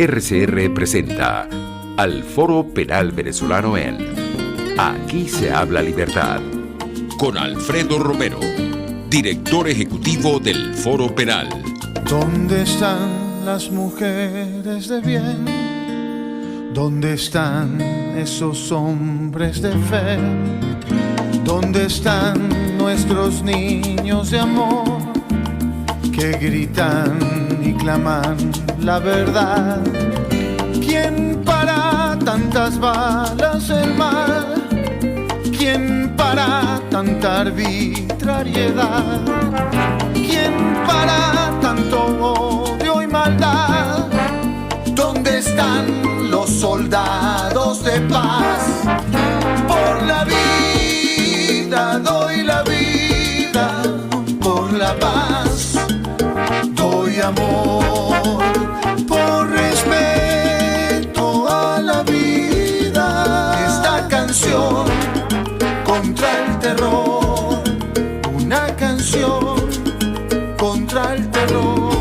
RCR presenta al Foro Penal Venezolano en Aquí se habla libertad, con Alfredo Romero, director ejecutivo del Foro Penal. ¿Dónde están las mujeres de bien? ¿Dónde están esos hombres de fe? ¿Dónde están nuestros niños de amor que gritan y claman la verdad? ¿Quién para tantas balas el mal? ¿Quién para tanta arbitrariedad? ¿Quién para tanto odio y maldad? ¿Dónde están los soldados de paz? Por la vida doy la vida, por la paz doy amor, por respeto a la vida. Esta canción contra el terror, una canción contra el terror.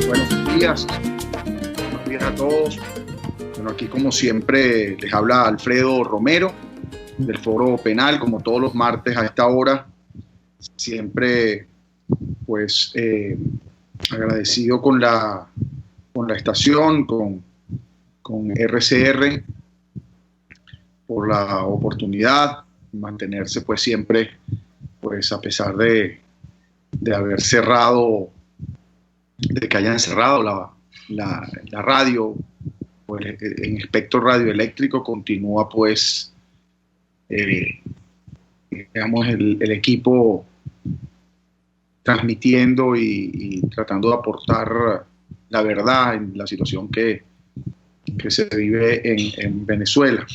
Buenos días a todos. Bueno, aquí como siempre les habla Alfredo Romero del Foro Penal, como todos los martes a esta hora. Siempre pues agradecido con la estación, con RCR por la oportunidad de mantenerse pues siempre, pues a pesar de haber cerrado, de que hayan cerrado la radio, pues en espectro radioeléctrico continúa pues digamos el equipo transmitiendo y tratando de aportar la verdad en la situación que se vive en Venezuela.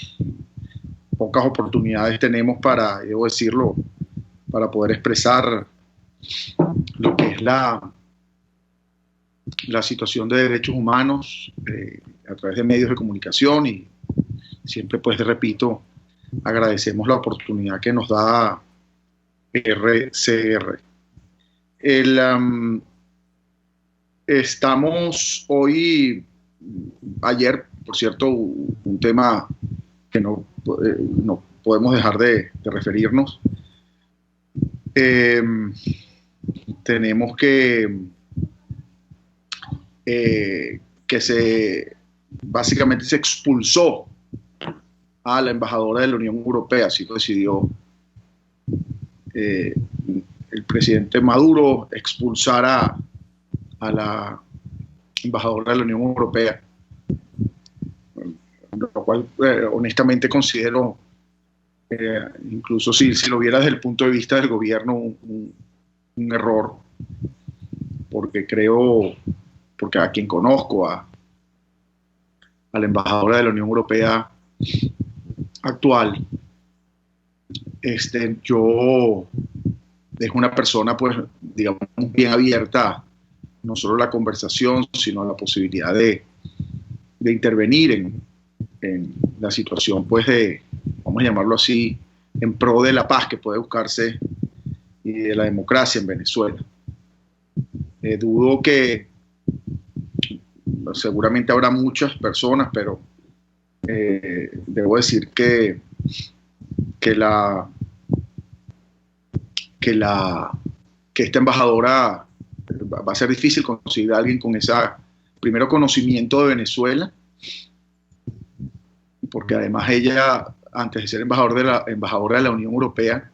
Pocas oportunidades tenemos para, debo decirlo, para poder expresar lo que es la situación de derechos humanos a través de medios de comunicación, y siempre pues repito, agradecemos la oportunidad que nos da RCR. Estamos hoy, ayer, por cierto, un tema que no podemos dejar de referirnos. Tenemos que básicamente se expulsó a la embajadora de la Unión Europea, así lo decidió el presidente Maduro, expulsar a la embajadora de la Unión Europea, lo cual honestamente considero, incluso si lo viera desde el punto de vista del gobierno, un error, porque a quien conozco, a la embajadora de la Unión Europea actual, yo es una persona, pues, digamos, bien abierta, no solo a la conversación, sino a la posibilidad de intervenir en la situación, pues, vamos a llamarlo así, en pro de la paz que puede buscarse y de la democracia en Venezuela. Dudo que seguramente habrá muchas personas, pero debo decir que esta embajadora va a ser difícil conseguir a alguien con ese primero conocimiento de Venezuela, porque además ella, antes de ser embajadora de la Unión Europea,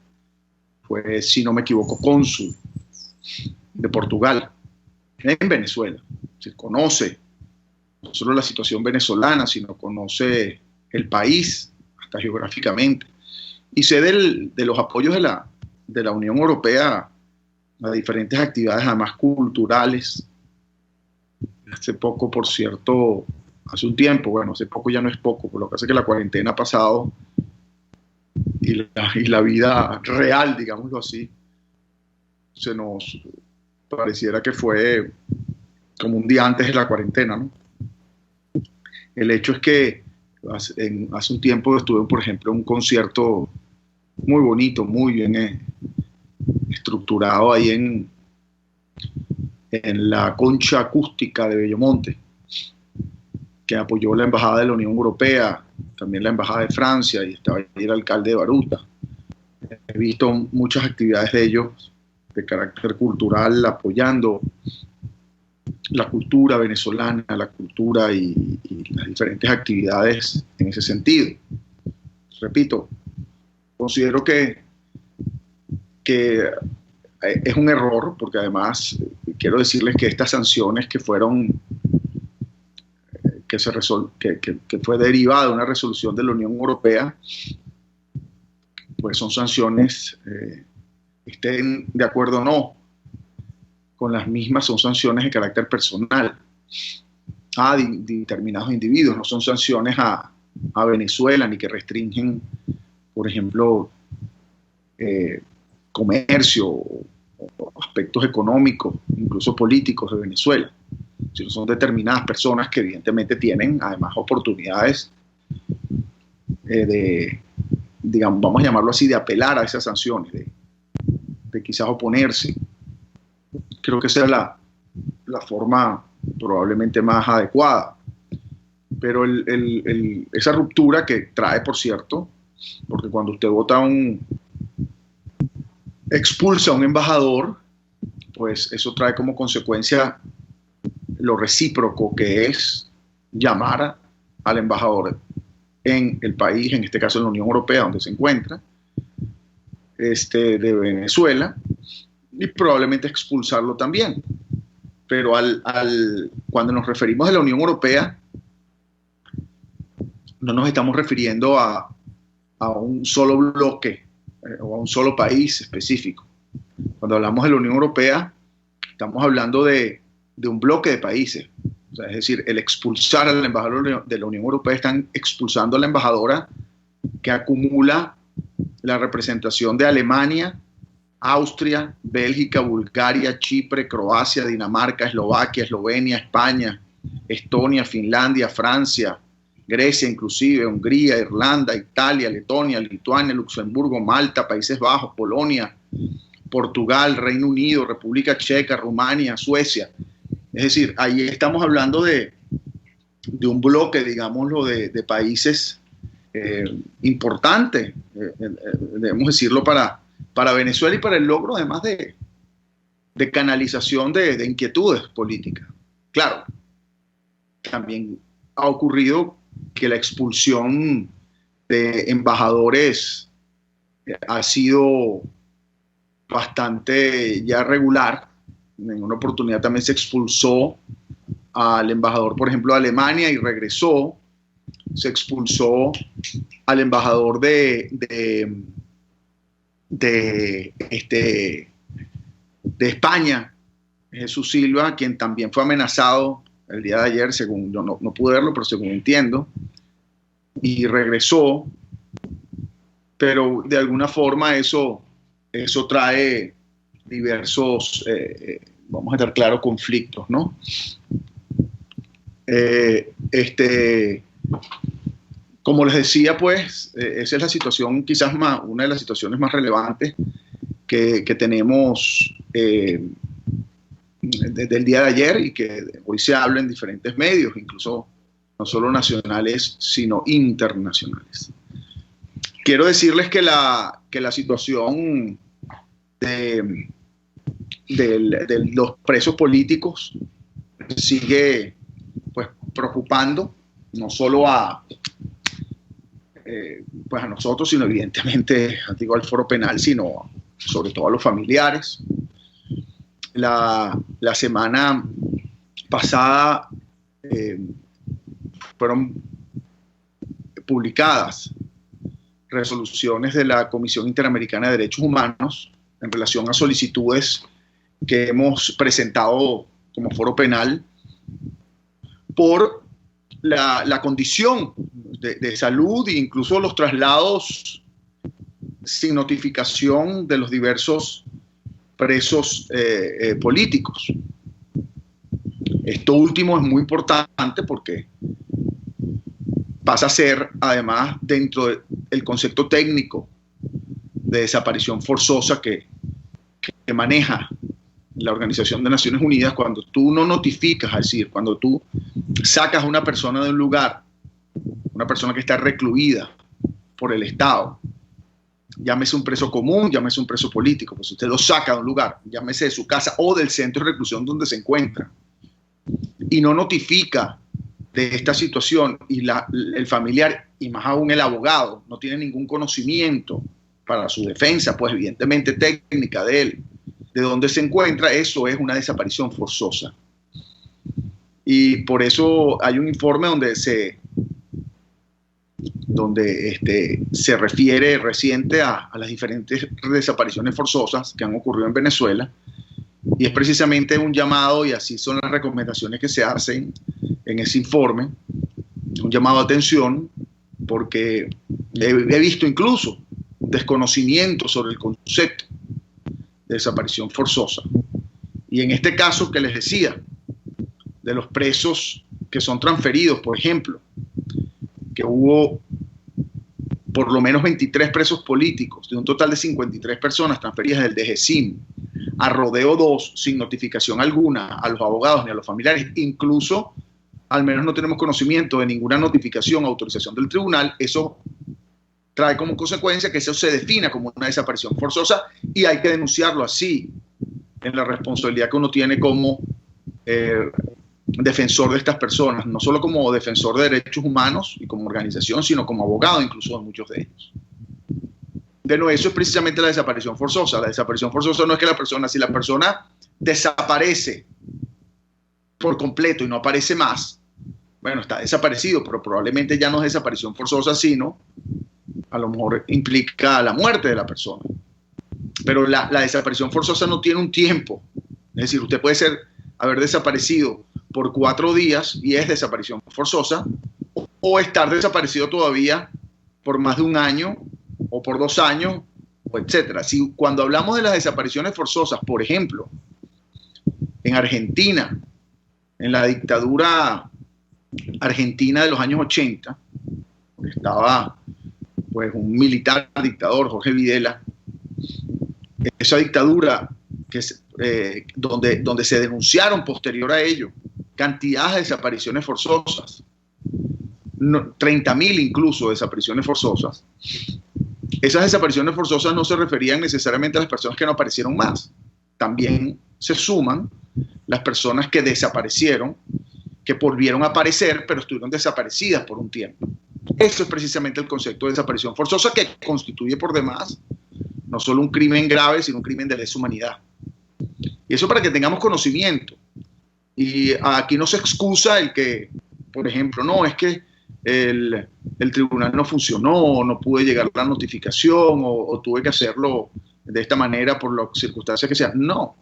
fue, si no me equivoco, cónsul de Portugal en Venezuela. Se conoce no solo la situación venezolana, sino conoce el país, hasta geográficamente. Y sé de los apoyos de la Unión Europea a diferentes actividades, además culturales. Hace poco, por cierto, hace un tiempo, bueno, hace poco ya no es poco, por lo que hace que la cuarentena ha pasado y la vida real, digámoslo así, se nos pareciera que fue como un día antes de la cuarentena, ¿no? El hecho es que hace un tiempo estuve, por ejemplo, en un concierto muy bonito, muy bien estructurado ahí en la concha acústica de Bellomonte, que apoyó la Embajada de la Unión Europea, también la Embajada de Francia, y estaba ahí el alcalde de Baruta. He visto muchas actividades de ellos de carácter cultural, apoyando la cultura venezolana, la cultura y las diferentes actividades en ese sentido. Repito, considero que es un error, porque además quiero decirles que estas sanciones que fueron, que fue derivada de una resolución de la Unión Europea, pues son sanciones, estén de acuerdo o no con las mismas, son sanciones de carácter personal a determinados individuos, no son sanciones a Venezuela, ni que restringen, por ejemplo, comercio o aspectos económicos, incluso políticos de Venezuela, sino son determinadas personas que evidentemente tienen además oportunidades digamos, vamos a llamarlo así, de apelar a esas sanciones, de quizás oponerse. Creo que esa es la forma probablemente más adecuada. Pero esa ruptura que trae, por cierto, porque cuando usted expulsa a un embajador, pues eso trae como consecuencia lo recíproco que es llamar al embajador en el país, en este caso en la Unión Europea, donde se encuentra, de Venezuela, y probablemente expulsarlo también. Pero cuando nos referimos a la Unión Europea, no nos estamos refiriendo a un solo bloque o a un solo país específico. Cuando hablamos de la Unión Europea, estamos hablando de un bloque de países. O sea, es decir, el expulsar al embajador de la Unión Europea, están expulsando a la embajadora que acumula la representación de Alemania, Austria, Bélgica, Bulgaria, Chipre, Croacia, Dinamarca, Eslovaquia, Eslovenia, España, Estonia, Finlandia, Francia, Grecia inclusive, Hungría, Irlanda, Italia, Letonia, Lituania, Luxemburgo, Malta, Países Bajos, Polonia, Portugal, Reino Unido, República Checa, Rumania, Suecia. Es decir, ahí estamos hablando de un bloque, digámoslo, de países importantes, debemos decirlo, para Venezuela y para el logro además de canalización de inquietudes políticas. Claro, también ha ocurrido que la expulsión de embajadores ha sido bastante ya regular. En una oportunidad también se expulsó al embajador, por ejemplo, de Alemania y regresó. Se expulsó al embajador de España, Jesús Silva, quien también fue amenazado el día de ayer, según yo no pude verlo, pero según entiendo, y regresó. Pero de alguna forma eso trae diversos, vamos a estar claros, conflictos, ¿no? Como les decía, pues, esa es la situación, quizás una de las situaciones más relevantes que tenemos desde el día de ayer y que hoy se habla en diferentes medios, incluso no solo nacionales, sino internacionales. Quiero decirles que la situación de los presos políticos sigue, pues, preocupando no solo pues a nosotros, sino evidentemente, digo, al Foro Penal, sino sobre todo a los familiares. La semana pasada fueron publicadas resoluciones de la Comisión Interamericana de Derechos Humanos en relación a solicitudes que hemos presentado como Foro Penal por la condición de salud e incluso los traslados sin notificación de los diversos presos políticos. Esto último es muy importante porque pasa a ser, además, dentro del concepto técnico de desaparición forzosa que maneja la Organización de Naciones Unidas, cuando tú no notificas, es decir, cuando tú sacas a una persona de un lugar, una persona que está recluida por el Estado, llámese un preso común, llámese un preso político, pues usted lo saca de un lugar, llámese de su casa o del centro de reclusión donde se encuentra, y no notifica de esta situación, y el familiar, y más aún el abogado, no tiene ningún conocimiento para su defensa, pues evidentemente técnica de él, de dónde se encuentra, eso es una desaparición forzosa. Y por eso hay un informe donde se refiere reciente a las diferentes desapariciones forzosas que han ocurrido en Venezuela, y es precisamente un llamado, y así son las recomendaciones que se hacen en ese informe, un llamado a atención, porque he visto incluso desconocimiento sobre el concepto de desaparición forzosa. Y en este caso que les decía, de los presos que son transferidos, por ejemplo, que hubo por lo menos 23 presos políticos, de un total de 53 personas transferidas del DGCIM a Rodeo 2 sin notificación alguna a los abogados ni a los familiares, incluso al menos no tenemos conocimiento de ninguna notificación o autorización del tribunal. Eso trae como consecuencia que eso se defina como una desaparición forzosa, y hay que denunciarlo así, en la responsabilidad que uno tiene como defensor de estas personas, no solo como defensor de derechos humanos y como organización, sino como abogado incluso de muchos de ellos. De nuevo, eso es precisamente la desaparición forzosa. La desaparición forzosa no es que si la persona desaparece por completo y no aparece más, bueno, está desaparecido, pero probablemente ya no es desaparición forzosa, sino a lo mejor implica la muerte de la persona. Pero la desaparición forzosa no tiene un tiempo. Es decir, usted puede haber desaparecido por 4 días y es desaparición forzosa, o estar desaparecido todavía por más de 1 año, o por 2 años, o etcétera. Si cuando hablamos de las desapariciones forzosas, por ejemplo, en Argentina, en la dictadura argentina de los años 80, estaba pues un militar dictador, Jorge Videla, esa dictadura donde se denunciaron posterior a ello cantidades de desapariciones forzosas, 30.000 incluso desapariciones forzosas. Esas desapariciones forzosas no se referían necesariamente a las personas que no aparecieron más. También se suman las personas que desaparecieron, que volvieron a aparecer, pero estuvieron desaparecidas por un tiempo. Eso es precisamente el concepto de desaparición forzosa, que constituye por demás no solo un crimen grave, sino un crimen de lesa humanidad. Y eso para que tengamos conocimiento. Y aquí no se excusa el que, por ejemplo, no, es que el tribunal no funcionó, no pude llegar a la notificación, o tuve que hacerlo de esta manera por las circunstancias que sean. No,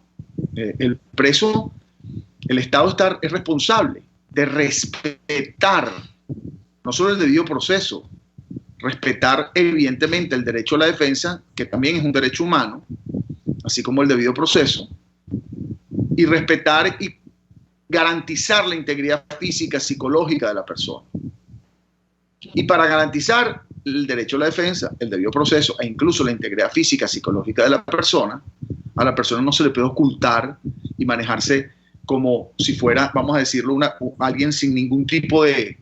el preso, el Estado es responsable de respetar no solo el debido proceso, respetar evidentemente el derecho a la defensa, que también es un derecho humano, así como el debido proceso, y respetar y garantizar la integridad física, psicológica de la persona. Y para garantizar el derecho a la defensa, el debido proceso e incluso la integridad física, psicológica de la persona, a la persona no se le puede ocultar y manejarse como si fuera, vamos a decirlo, alguien sin ningún tipo de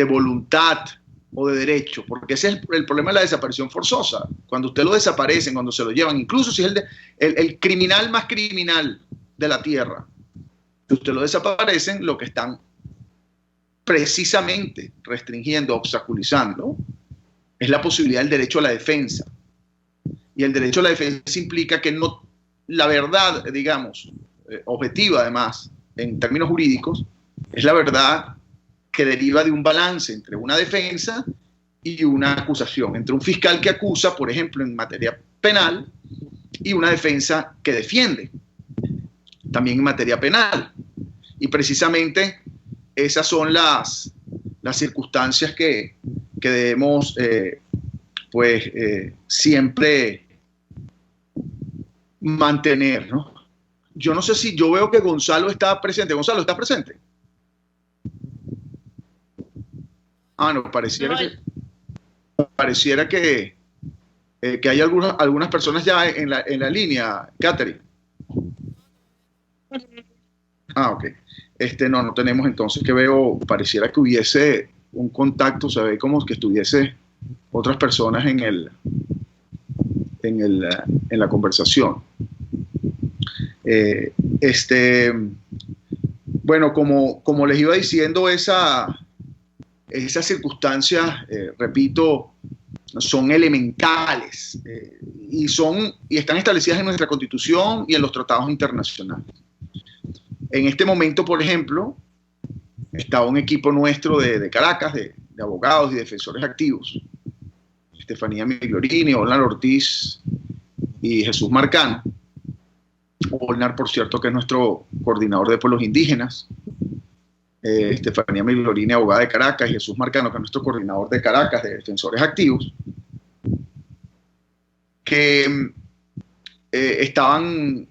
voluntad o de derecho, porque ese es el problema de la desaparición forzosa. Cuando usted lo desaparecen, cuando se lo llevan, incluso si es el criminal más criminal de la tierra, si usted lo desaparecen, lo que están precisamente restringiendo, obstaculizando, es la posibilidad del derecho a la defensa. Y el derecho a la defensa implica que no, la verdad, digamos, objetiva además, en términos jurídicos, es la verdad que deriva de un balance entre una defensa y una acusación, entre un fiscal que acusa, por ejemplo, en materia penal, y una defensa que defiende, también en materia penal. Y precisamente esas son las circunstancias que debemos siempre mantener, ¿no? Yo no sé si yo veo que Gonzalo está presente. Gonzalo, ¿estás presente? No, pareciera que hay algunas personas ya en la línea, Catherine. Ah, ok. No tenemos entonces, que veo, pareciera que hubiese un contacto, se ve como que estuviese otras personas en la conversación. Eh, este, bueno, como les iba diciendo, esas circunstancias, repito, son elementales y están establecidas en nuestra Constitución y en los tratados internacionales. En este momento, por ejemplo, está un equipo nuestro de Caracas, de abogados y defensores activos, Estefanía Migliorini, Olnar Ortiz y Jesús Marcano. Olnar, por cierto, que es nuestro coordinador de pueblos indígenas, Estefanía Migliorini, abogada de Caracas, y Jesús Marcano, que es nuestro coordinador de Caracas, de defensores activos, que están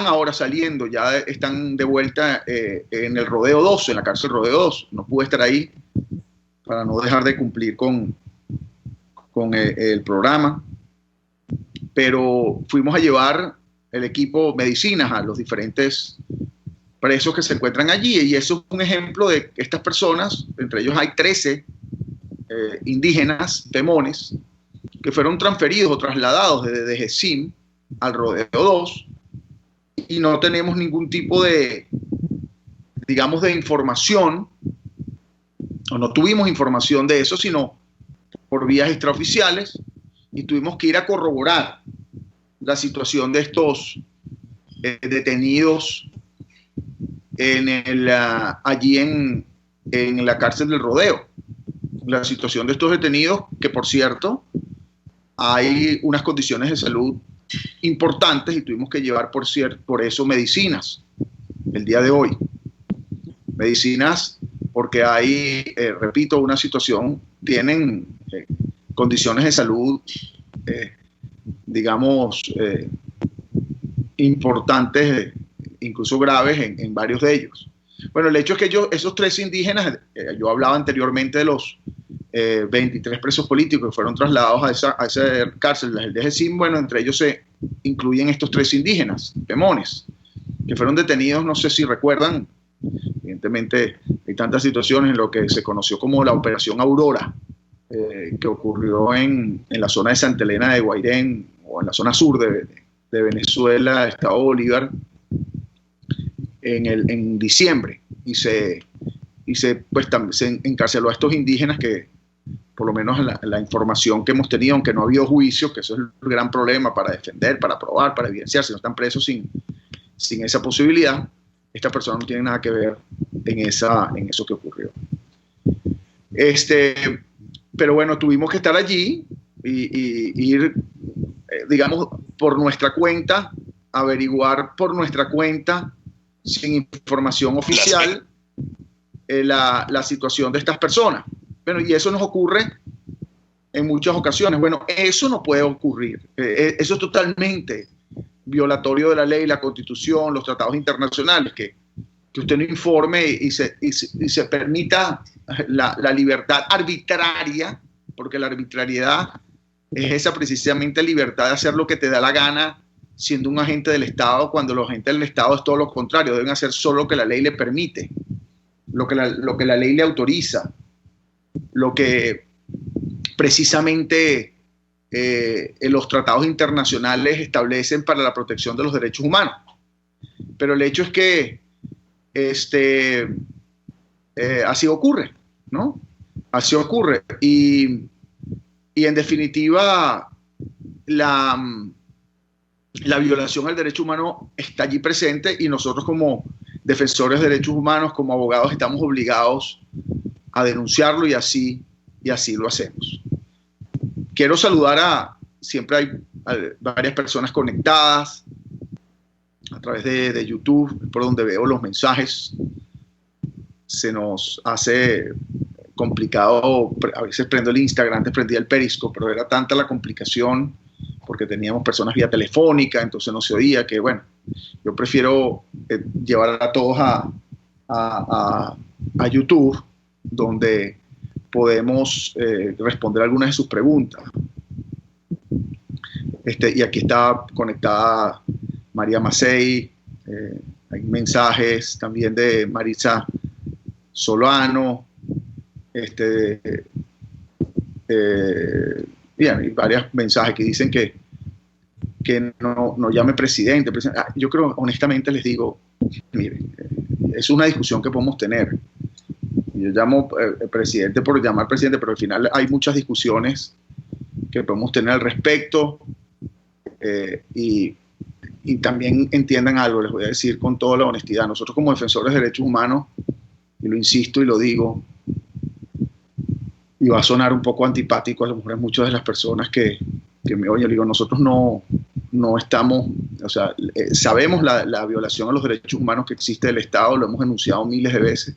ahora saliendo, ya están de vuelta en el Rodeo 2, en la cárcel Rodeo 2. No pude estar ahí para no dejar de cumplir con el programa, pero fuimos a llevar el equipo medicinas a los diferentes presos que se encuentran allí, y eso es un ejemplo de que estas personas, entre ellos hay 13 indígenas, temones, que fueron transferidos o trasladados desde GESIM al Rodeo 2, y no tenemos ningún tipo de, digamos, de información, o no tuvimos información de eso, sino por vías extraoficiales, y tuvimos que ir a corroborar la situación de estos detenidos allí en la cárcel del Rodeo. La situación de estos detenidos, que por cierto, hay unas condiciones de salud importantes y tuvimos que llevar por eso medicinas el día de hoy. Medicinas porque hay, repito, una situación, tienen condiciones de salud, digamos, importantes, incluso graves en varios de ellos. Bueno, el hecho es que esos 3 indígenas, yo hablaba anteriormente de los 23 presos políticos que fueron trasladados a esa cárcel, el de GESIM. Bueno, entre ellos se incluyen estos 3 indígenas, temones, que fueron detenidos, no sé si recuerdan, evidentemente hay tantas situaciones, en lo que se conoció como la Operación Aurora, que ocurrió en la zona de Santa Elena de Guairén, o en la zona sur de Venezuela, Estado Bolívar, en diciembre, y se encarceló a estos indígenas que, por lo menos la información que hemos tenido, aunque no ha habido juicio, que eso es el gran problema para defender, para probar, para evidenciar, si no están presos sin esa posibilidad, esta persona no tiene nada que ver en eso que ocurrió. Pero bueno, tuvimos que estar allí y ir, digamos, por nuestra cuenta, averiguar por nuestra cuenta, sin información oficial, la situación de estas personas. Bueno, y eso nos ocurre en muchas ocasiones. Bueno, eso no puede ocurrir. Eso es totalmente violatorio de la ley, la Constitución, los tratados internacionales, que usted no informe y se permita la libertad arbitraria, porque la arbitrariedad es esa precisamente libertad de hacer lo que te da la gana siendo un agente del Estado, cuando los agentes del Estado es todo lo contrario, deben hacer solo lo que la ley le permite, lo que la ley le autoriza, lo que precisamente los tratados internacionales establecen para la protección de los derechos humanos. Pero el hecho es que así ocurre, ¿no? Así ocurre. Y en definitiva, la violación al derecho humano está allí presente, y nosotros, como defensores de derechos humanos, como abogados, estamos obligados a denunciarlo, y así lo hacemos. Quiero saludar siempre hay varias personas conectadas a través de YouTube, por donde veo los mensajes. Se nos hace complicado, a veces prendo el Instagram, antes prendía el Periscope, pero era tanta la complicación porque teníamos personas vía telefónica, entonces no se oía, que bueno, yo prefiero llevar a todos a YouTube, donde podemos responder algunas de sus preguntas. Y aquí está conectada María Macei, Hay mensajes también de Marisa Solano, y hay varios mensajes que dicen que no llame presidente. Yo creo, honestamente les digo, miren, es una discusión que podemos tener. Yo llamo presidente por llamar presidente, pero al final hay muchas discusiones que podemos tener al respecto, y también entiendan algo, les voy a decir con toda la honestidad. Nosotros como defensores de derechos humanos, y lo insisto y lo digo, y va a sonar un poco antipático a lo mejor a muchas de las personas que me oyen, digo, nosotros no estamos, o sea, sabemos la violación a los derechos humanos que existe del Estado, lo hemos denunciado miles de veces,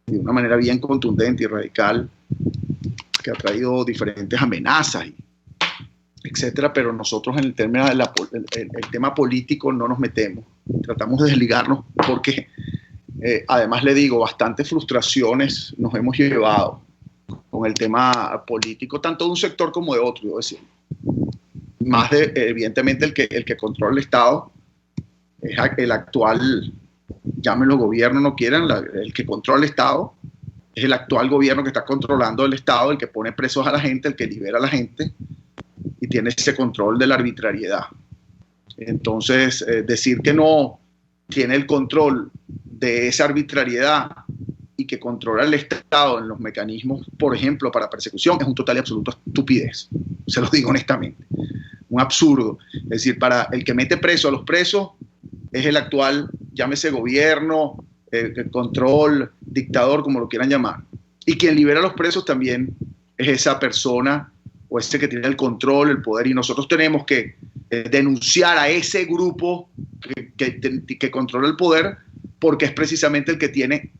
de una manera bien contundente y radical, que ha traído diferentes amenazas, etcétera, pero nosotros en el tema político no nos metemos, tratamos de desligarnos porque, además le digo, bastantes frustraciones nos hemos llevado con el tema político, tanto de un sector como de otro, yo decía. Más evidentemente el que controla el Estado es el actual, llámenlo gobierno, no quieran, el que controla el Estado es el actual gobierno que está controlando el Estado, el que pone presos a la gente, el que libera a la gente y tiene ese control de la arbitrariedad. Entonces, decir que no tiene el control de esa arbitrariedad y que controla el Estado en los mecanismos, por ejemplo, para persecución, es un total y absoluto estupidez. Se lo digo honestamente. Un absurdo. Es decir, para el que mete preso a los presos es el actual, llámese gobierno, el control, dictador, como lo quieran llamar. Y quien libera a los presos también es esa persona o ese que tiene el control, el poder. Y nosotros tenemos que denunciar a ese grupo que controla el poder, porque es precisamente el que tiene,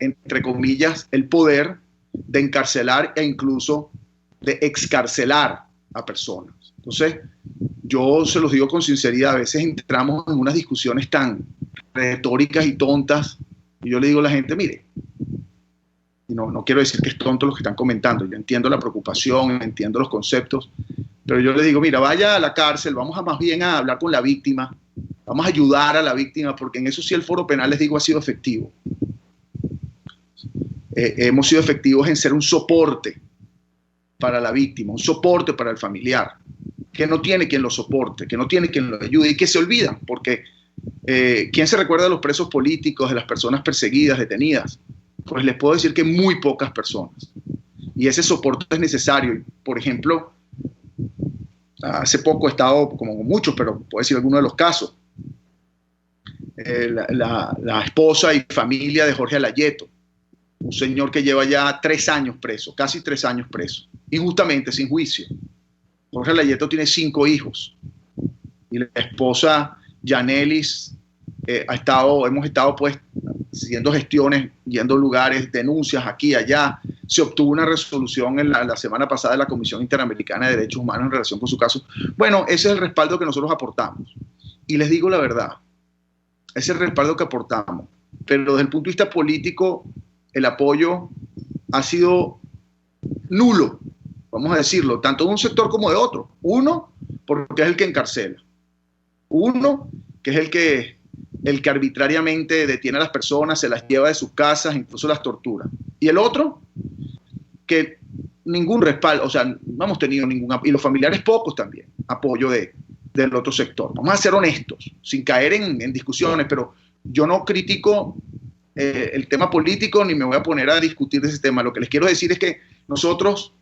entre comillas, el poder de encarcelar e incluso de excarcelar a personas. Entonces, yo se los digo con sinceridad, a veces entramos en unas discusiones tan retóricas y tontas, y yo le digo a la gente, mire, y no quiero decir que es tonto lo que están comentando, yo entiendo la preocupación, entiendo los conceptos, pero yo le digo, mira, vaya a la cárcel, vamos más bien a hablar con la víctima, vamos a ayudar a la víctima, porque en eso sí el foro penal, les digo, ha sido efectivo. Hemos sido efectivos en ser un soporte para la víctima, un soporte para el familiar, que no tiene quien lo soporte, que no tiene quien lo ayude y que se olvidan, porque ¿quién se recuerda de los presos políticos, de las personas perseguidas, detenidas? Pues les puedo decir que muy pocas personas. Y ese soporte es necesario. Por ejemplo, hace poco he estado, como muchos, pero puedo decir algunos de los casos, la esposa y familia de Jorge Alayeto, un señor que lleva ya 3 años preso, casi 3 años preso, injustamente, sin juicio. Jorge Alayeto tiene 5 hijos y la esposa Yanelis hemos estado pues haciendo gestiones, yendo a lugares, denuncias aquí y allá. Se obtuvo una resolución en la semana pasada de la Comisión Interamericana de Derechos Humanos en relación con su caso. Bueno, ese es el respaldo que nosotros aportamos. Y les digo la verdad, ese es el respaldo que aportamos. Pero desde el punto de vista político, el apoyo ha sido nulo, vamos a decirlo, tanto de un sector como de otro. Uno, porque es el que encarcela. Uno, que es el que arbitrariamente detiene a las personas, se las lleva de sus casas, incluso las tortura. Y el otro, que ningún respaldo, o sea, no hemos tenido ningún apoyo, y los familiares pocos también, apoyo del otro sector. Vamos a ser honestos, sin caer en discusiones, pero yo no critico el tema político ni me voy a poner a discutir de ese tema. Lo que les quiero decir es que nosotros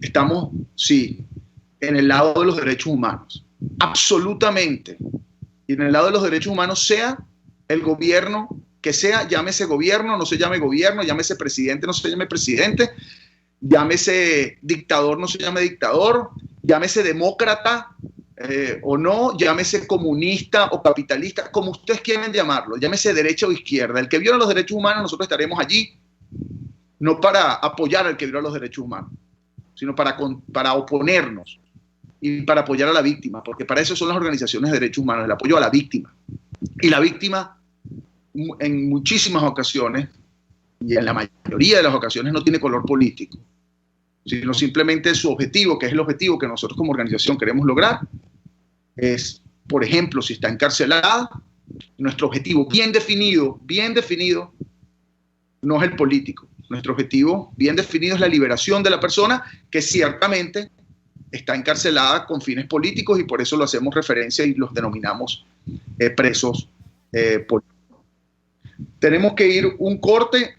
estamos, sí, en el lado de los derechos humanos, absolutamente. Y en el lado de los derechos humanos, sea el gobierno que sea, llámese gobierno, no se llame gobierno, llámese presidente, no se llame presidente, llámese dictador, no se llame dictador, llámese demócrata o no, llámese comunista o capitalista, como ustedes quieran llamarlo, llámese derecha o izquierda. El que viola los derechos humanos, nosotros estaremos allí, no para apoyar al que viola los derechos humanos, sino para oponernos y para apoyar a la víctima, porque para eso son las organizaciones de derechos humanos, el apoyo a la víctima. Y la víctima, en muchísimas ocasiones, y en la mayoría de las ocasiones, no tiene color político, sino simplemente su objetivo, que es el objetivo que nosotros como organización queremos lograr, es, por ejemplo, si está encarcelada, nuestro objetivo bien definido, no es el político. Nuestro objetivo bien definido es la liberación de la persona que ciertamente está encarcelada con fines políticos, y por eso lo hacemos referencia y los denominamos presos políticos. Tenemos que ir un corte.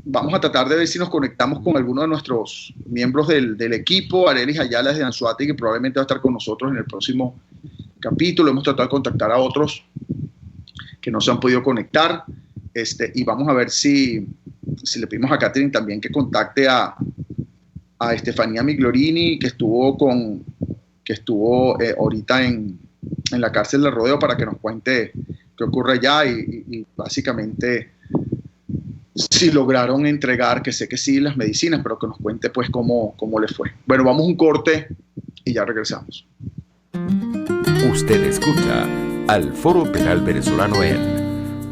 Vamos a tratar de ver si nos conectamos con alguno de nuestros miembros del equipo. Arelis Ayala de Anzoátegui, que probablemente va a estar con nosotros en el próximo capítulo. Hemos tratado de contactar a otros que no se han podido conectar, y vamos a ver si le pedimos a Catherine también que contacte a Estefanía Miglorini, que estuvo ahorita en la cárcel de Rodeo, para que nos cuente qué ocurre allá y básicamente si lograron entregar, que sé que sí, las medicinas, pero que nos cuente pues cómo le fue. Bueno, vamos a un corte y ya regresamos. Usted escucha al Foro Penal Venezolano en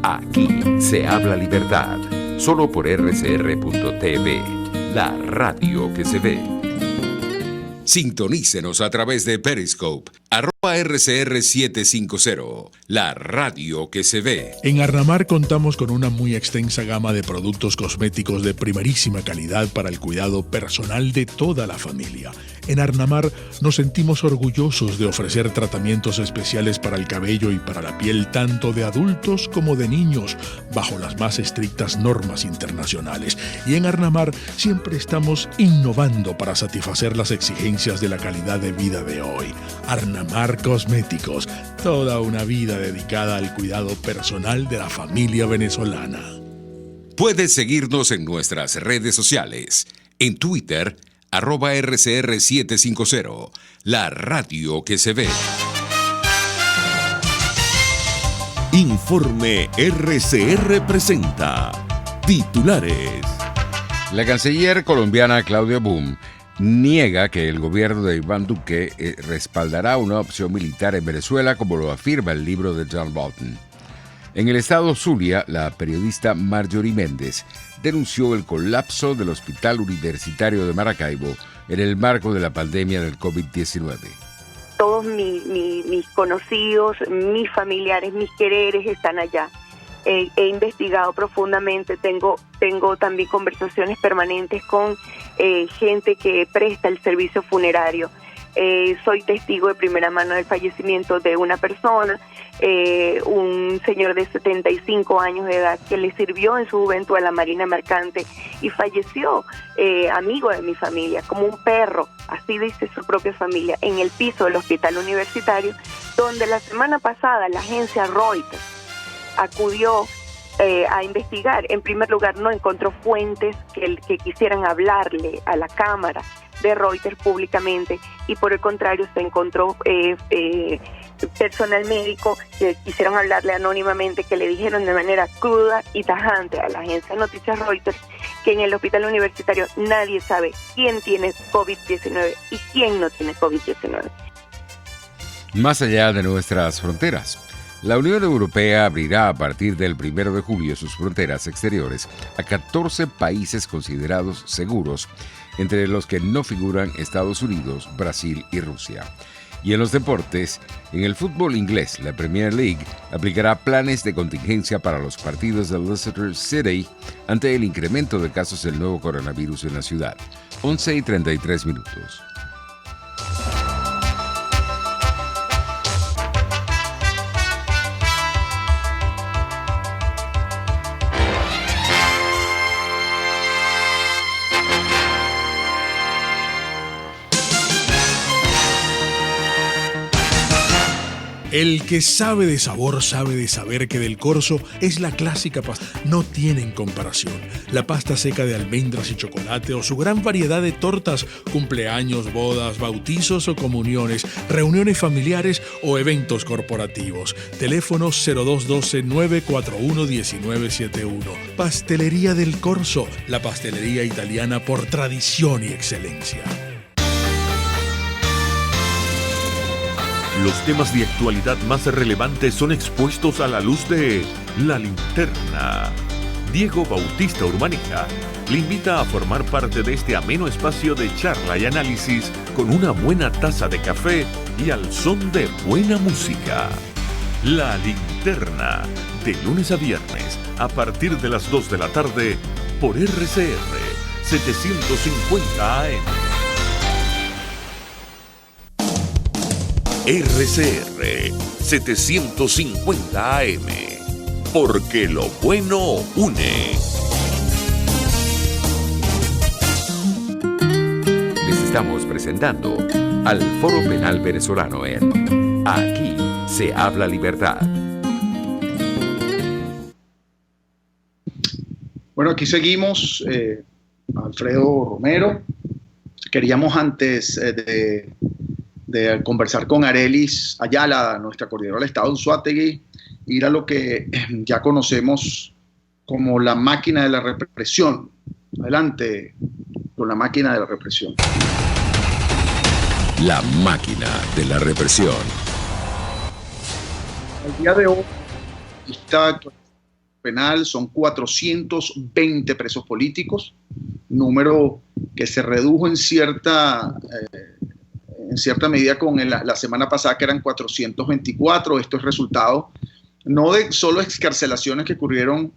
Aquí se habla libertad, solo por rcr.tv, la radio que se ve. Sintonícenos a través de Periscope, @RCR750, la radio que se ve. En Arnamar contamos con una muy extensa gama de productos cosméticos de primerísima calidad para el cuidado personal de toda la familia. En Arnamar nos sentimos orgullosos de ofrecer tratamientos especiales para el cabello y para la piel, tanto de adultos como de niños, bajo las más estrictas normas internacionales. Y en Arnamar siempre estamos innovando para satisfacer las exigencias de la calidad de vida de hoy. Arnamar Cosméticos, toda una vida dedicada al cuidado personal de la familia venezolana. Puedes seguirnos en nuestras redes sociales. En Twitter, @RCR750, la radio que se ve. Informe RCR presenta titulares. La canciller colombiana Claudia Boom niega que el gobierno de Iván Duque respaldará una opción militar en Venezuela, como lo afirma el libro de John Bolton. En el estado Zulia, la periodista Marjorie Méndez denunció el colapso del Hospital Universitario de Maracaibo en el marco de la pandemia del COVID-19. Todos mis conocidos, mis familiares, mis quereres están allá. He investigado profundamente, tengo también conversaciones permanentes con gente que presta el servicio funerario. Soy testigo de primera mano del fallecimiento de una persona, un señor de 75 años de edad que le sirvió en su juventud a la Marina Mercante y falleció, amigo de mi familia, como un perro, así dice su propia familia, en el piso del Hospital Universitario, donde la semana pasada la agencia Reuters acudió a investigar. En primer lugar, no encontró fuentes que quisieran hablarle a la cámara de Reuters públicamente, y por el contrario se encontró personal médico que quisieron hablarle anónimamente, que le dijeron de manera cruda y tajante a la agencia de noticias Reuters que en el hospital universitario nadie sabe quién tiene COVID-19 y quién no tiene COVID-19. Más allá de nuestras fronteras, la Unión Europea abrirá a partir del 1 de julio sus fronteras exteriores a 14 países considerados seguros, entre los que no figuran Estados Unidos, Brasil y Rusia. Y en los deportes, en el fútbol inglés, la Premier League aplicará planes de contingencia para los partidos de Leicester City ante el incremento de casos del nuevo coronavirus en la ciudad. 11:33. El que sabe de sabor sabe de saber que Del Corso es la clásica pasta. No tienen comparación. La pasta seca de almendras y chocolate o su gran variedad de tortas, cumpleaños, bodas, bautizos o comuniones, reuniones familiares o eventos corporativos. Teléfono 0212-941-1971. Pastelería Del Corso, la pastelería italiana por tradición y excelencia. Los temas de actualidad más relevantes son expuestos a la luz de La Linterna. Diego Bautista Urbanija le invita a formar parte de este ameno espacio de charla y análisis con una buena taza de café y al son de buena música. La Linterna, de lunes a viernes, a partir de las 2 de la tarde, por RCR 750 AM. RCR 750 AM, porque lo bueno une. Les estamos presentando al Foro Penal Venezolano en Aquí se habla libertad. Bueno, aquí seguimos, Alfredo Romero. Queríamos antes de conversar con Arelis Ayala, nuestra coordinadora del Estado de Anzoátegui, ir a lo que ya conocemos como la máquina de la represión. Adelante con la máquina de la represión. La máquina de la represión. El día de hoy, esta penal son 420 presos políticos, número que se redujo en cierta medida con la semana pasada, que eran 424. Esto es resultado no de solo excarcelaciones que ocurrieron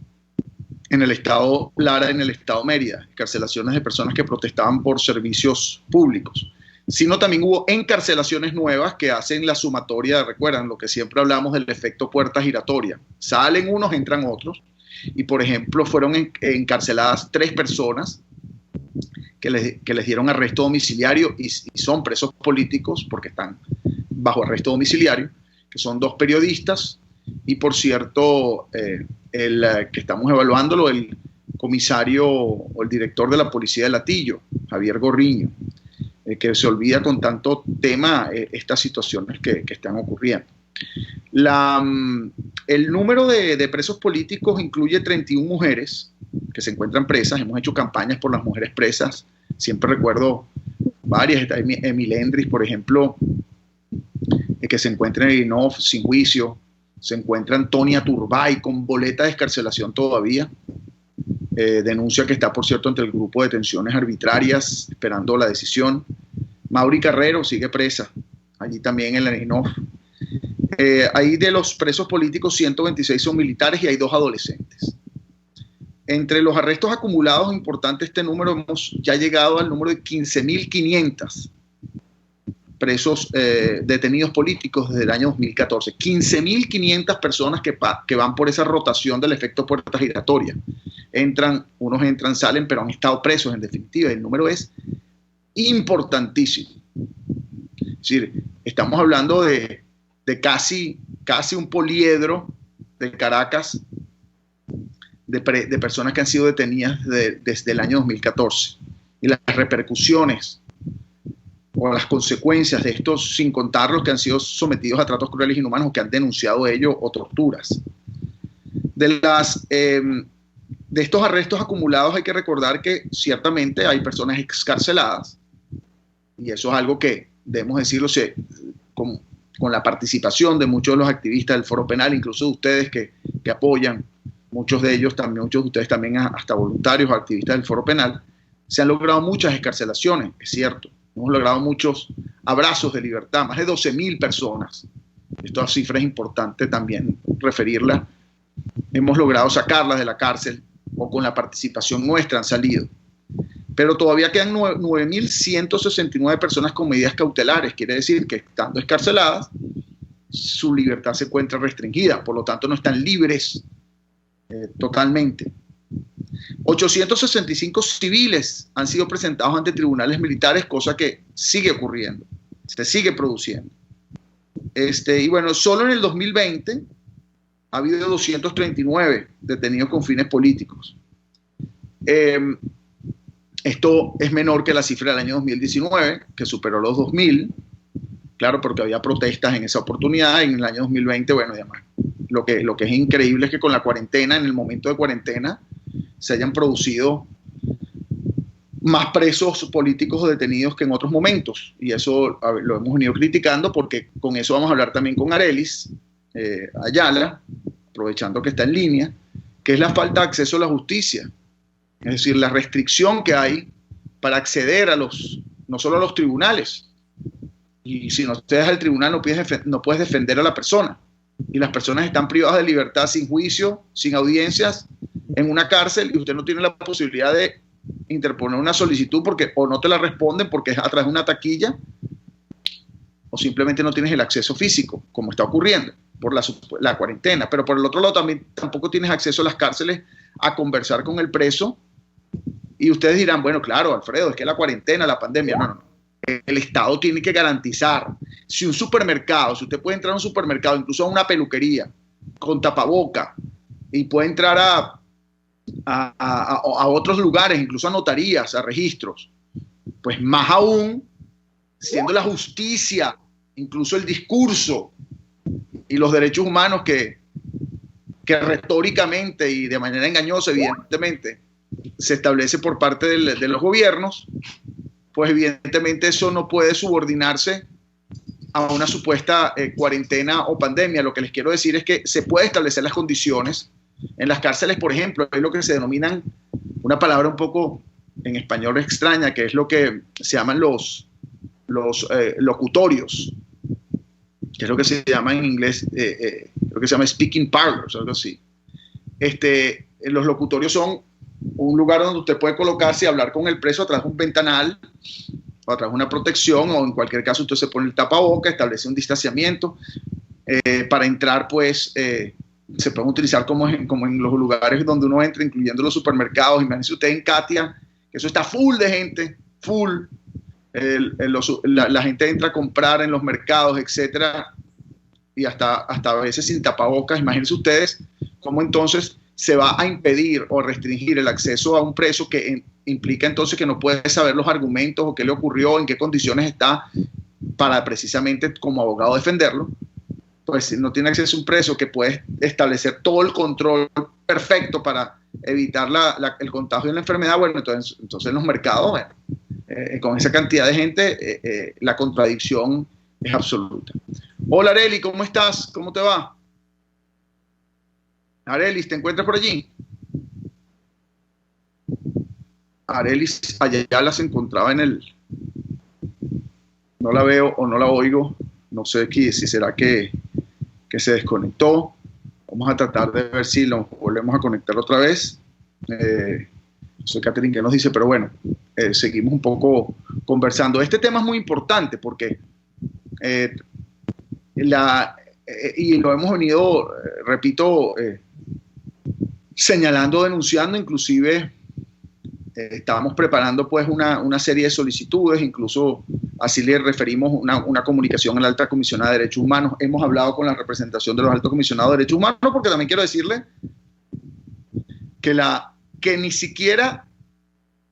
en el estado Lara, en el estado Mérida, excarcelaciones de personas que protestaban por servicios públicos, sino también hubo encarcelaciones nuevas que hacen la sumatoria, recuerdan lo que siempre hablamos del efecto puerta giratoria. Salen unos, entran otros, y por ejemplo fueron encarceladas 3 personas que les dieron arresto domiciliario y son presos políticos porque están bajo arresto domiciliario, que son 2 periodistas, y por cierto, el que estamos evaluándolo, el comisario o el director de la policía de Latillo, Javier Gorriño, que se olvida con tanto tema estas situaciones que están ocurriendo. El número de presos políticos incluye 31 mujeres que se encuentran presas. Hemos hecho campañas por las mujeres presas. Siempre recuerdo varias. Está Emilendris, por ejemplo, que se encuentra en Irinov sin juicio. Se encuentra Antonia Turbay con boleta de excarcelación todavía. Denuncia que está, por cierto, ante el grupo de detenciones arbitrarias, esperando la decisión. Mauri Carrero sigue presa, allí también en la Irinov. Ahí de los presos políticos, 126 son militares y hay 2 adolescentes. Entre los arrestos acumulados, importante este número, hemos ya llegado al número de 15.500 presos detenidos políticos desde el año 2014. 15.500 personas que van por esa rotación del efecto puerta giratoria. Unos entran, salen, pero han estado presos en definitiva. El número es importantísimo. Es decir, estamos hablando de casi un poliedro de Caracas de personas que han sido detenidas desde el año 2014. Y las repercusiones o las consecuencias de estos, sin contar los que han sido sometidos a tratos crueles e inhumanos o que han denunciado ello o torturas. De estos arrestos acumulados hay que recordar que ciertamente hay personas excarceladas, y eso es algo que debemos decirlo con la participación de muchos de los activistas del Foro Penal, incluso de ustedes que apoyan, muchos de ustedes también hasta voluntarios o activistas del Foro Penal. Se han logrado muchas excarcelaciones, es cierto. Hemos logrado muchos abrazos de libertad, más de 12.000 personas. Esta cifra es importante también referirla. Hemos logrado sacarlas de la cárcel o con la participación nuestra han salido. Pero todavía quedan 9.169 personas con medidas cautelares. Quiere decir que estando escarceladas, su libertad se encuentra restringida. Por lo tanto, no están libres totalmente. 865 civiles han sido presentados ante tribunales militares, cosa que sigue ocurriendo, se sigue produciendo. Y bueno, solo en el 2020 ha habido 239 detenidos con fines políticos. Esto es menor que la cifra del año 2019, que superó los 2.000, claro, porque había protestas en esa oportunidad. En el año 2020, bueno, además, lo que es increíble es que con la cuarentena, en el momento de cuarentena, se hayan producido más presos políticos o detenidos que en otros momentos. Y eso lo hemos venido criticando, porque con eso vamos a hablar también con Arelis Ayala, aprovechando que está en línea, que es la falta de acceso a la justicia. Es decir, la restricción que hay para acceder no solo a los tribunales, y si no te das al tribunal no puedes defender a la persona, y las personas están privadas de libertad sin juicio, sin audiencias, en una cárcel, y usted no tiene la posibilidad de interponer una solicitud porque o no te la responden porque es a través de una taquilla, o simplemente no tienes el acceso físico, como está ocurriendo por la cuarentena. Pero por el otro lado también tampoco tienes acceso a las cárceles a conversar con el preso. Y ustedes dirán, bueno, claro, Alfredo, es que la cuarentena, la pandemia, no. El Estado tiene que garantizar. Si un supermercado, si usted puede entrar a un supermercado, incluso a una peluquería, con tapaboca, y puede entrar a otros lugares, incluso a notarías, a registros, pues más aún, siendo la justicia, incluso el discurso y los derechos humanos que retóricamente y de manera engañosa, evidentemente, se establece por parte de los gobiernos, pues evidentemente eso no puede subordinarse a una supuesta cuarentena o pandemia. Lo que les quiero decir es que se puede establecer las condiciones. En las cárceles, por ejemplo, hay lo que se denominan, una palabra un poco en español extraña, que es lo que se llaman los locutorios, que es lo que se llama en inglés, lo que se llama speaking parlors, algo así. Los locutorios son un lugar donde usted puede colocarse y hablar con el preso a través de un ventanal o a través de una protección, o en cualquier caso usted se pone el tapaboca, establece un distanciamiento. Para entrar, pues, se pueden utilizar como en los lugares donde uno entra, incluyendo los supermercados. Imagínese usted en Katia, que eso está full de gente, full. La gente entra a comprar en los mercados, etcétera, y hasta a veces sin tapabocas. Imagínense ustedes cómo entonces se va a impedir o restringir el acceso a un preso, que implica entonces que no puede saber los argumentos o qué le ocurrió, en qué condiciones está, para precisamente como abogado defenderlo. Pues si no tiene acceso a un preso que puede establecer todo el control perfecto para evitar el contagio de la enfermedad, bueno, entonces en los mercados, bueno, con esa cantidad de gente, la contradicción es absoluta. Hola Areli, ¿cómo estás? ¿Cómo te va? Arelis, ¿te encuentras por allí? Arelis Ayala se encontraba no la veo o no la oigo, no sé si será que se desconectó. Vamos a tratar de ver si lo volvemos a conectar otra vez. Soy Catherine que nos dice, pero bueno, seguimos un poco conversando. Este tema es muy importante porque y lo hemos venido, repito, señalando, denunciando. Inclusive estábamos preparando pues una serie de solicitudes, incluso así le referimos una comunicación a la Alta Comisionada de Derechos Humanos. Hemos hablado con la representación de los Altos Comisionados de Derechos Humanos, porque también quiero decirle que ni siquiera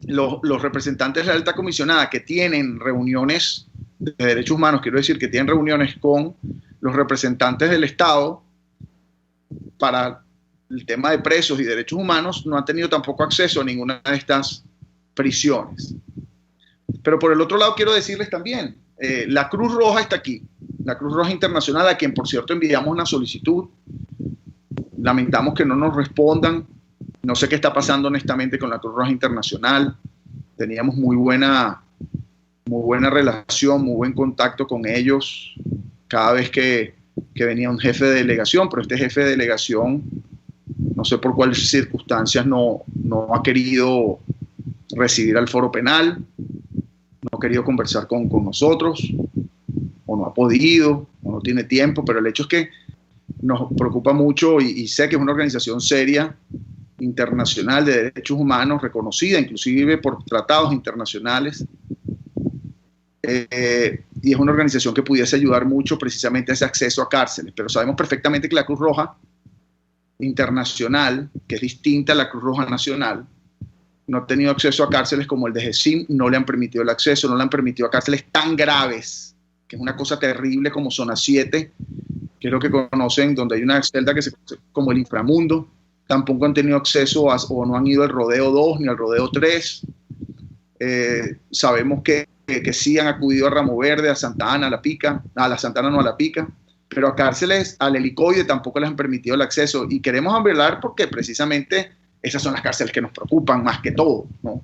los representantes de la Alta Comisionada, que tienen reuniones de derechos humanos, quiero decir que tienen reuniones con los representantes del Estado para el tema de presos y derechos humanos, no han tenido tampoco acceso a ninguna de estas prisiones. Pero por el otro lado quiero decirles también, la Cruz Roja está aquí, la Cruz Roja Internacional, a quien por cierto enviamos una solicitud. Lamentamos que no nos respondan. No sé qué está pasando honestamente con la Cruz Roja Internacional. Teníamos muy buena relación, muy buen contacto con ellos cada vez que venía un jefe de delegación, pero este jefe de delegación, no sé por cuáles circunstancias, no ha querido recibir al foro penal, no ha querido conversar con nosotros, o no ha podido, o no tiene tiempo. Pero el hecho es que nos preocupa mucho, y sé que es una organización seria, internacional de derechos humanos, reconocida inclusive por tratados internacionales, y es una organización que pudiese ayudar mucho precisamente a ese acceso a cárceles. Pero sabemos perfectamente que la Cruz Roja Internacional, que es distinta a la Cruz Roja Nacional, no ha tenido acceso a cárceles como el de GESIM. No le han permitido el acceso, no le han permitido a cárceles tan graves, que es una cosa terrible, como Zona 7, que es lo que conocen, donde hay una celda que como el inframundo. Tampoco han tenido acceso o no han ido al Rodeo 2 ni al Rodeo 3. Sabemos que sí han acudido a Ramo Verde, a Santa Ana, a La Pica, a la Santa Ana no, a La Pica, pero a cárceles, al Helicoide, tampoco les han permitido el acceso. Y queremos hablar porque precisamente esas son las cárceles que nos preocupan más que todo, ¿no?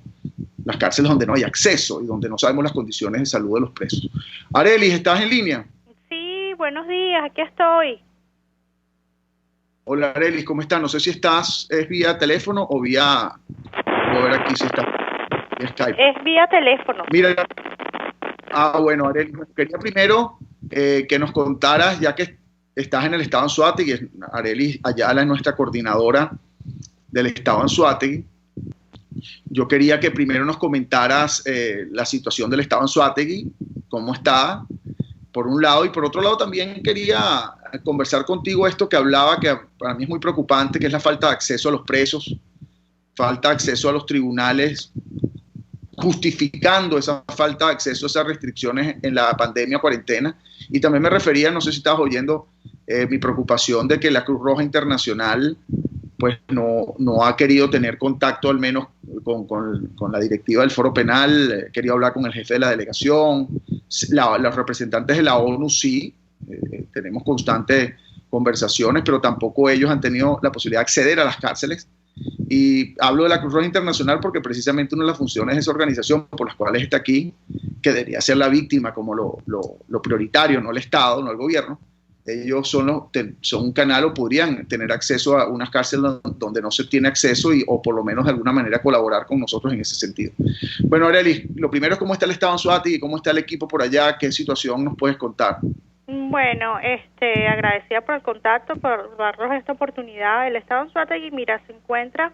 Las cárceles donde no hay acceso y donde no sabemos las condiciones de salud de los presos. Arelis, ¿estás en línea? Sí, buenos días, aquí estoy. Hola Arelis, ¿cómo estás? No sé si es vía teléfono o vía... Voy a ver aquí si está vía Skype. Es vía teléfono. Mira, bueno, Arelis, quería primero que nos contaras, ya que estás en el estado Anzoátegui, Arelis Ayala es nuestra coordinadora del estado Anzoátegui. Yo quería que primero nos comentaras la situación del estado Anzoátegui, cómo está, por un lado, y por otro lado también quería conversar contigo esto que hablaba, que para mí es muy preocupante, que es la falta de acceso a los presos, falta de acceso a los tribunales, justificando esa falta de acceso a esas restricciones en la pandemia, cuarentena. Y también me refería, no sé si estabas oyendo, mi preocupación de que la Cruz Roja Internacional pues no ha querido tener contacto al menos con la directiva del Foro Penal, quería hablar con el jefe de la delegación, los representantes de la ONU sí, tenemos constantes conversaciones, pero tampoco ellos han tenido la posibilidad de acceder a las cárceles. Y hablo de la Cruz Roja Internacional porque precisamente una de las funciones de esa organización por las cuales está aquí, que debería ser la víctima como lo prioritario, no el Estado, no el gobierno, ellos son un canal o podrían tener acceso a unas cárceles donde no se tiene acceso o por lo menos de alguna manera colaborar con nosotros en ese sentido. Bueno, Arelis, lo primero es cómo está el estado Anzoátegui, cómo está el equipo por allá, qué situación nos puedes contar. Bueno, agradecida por el contacto, por darnos esta oportunidad. El estado Anzoátegui, mira, se encuentra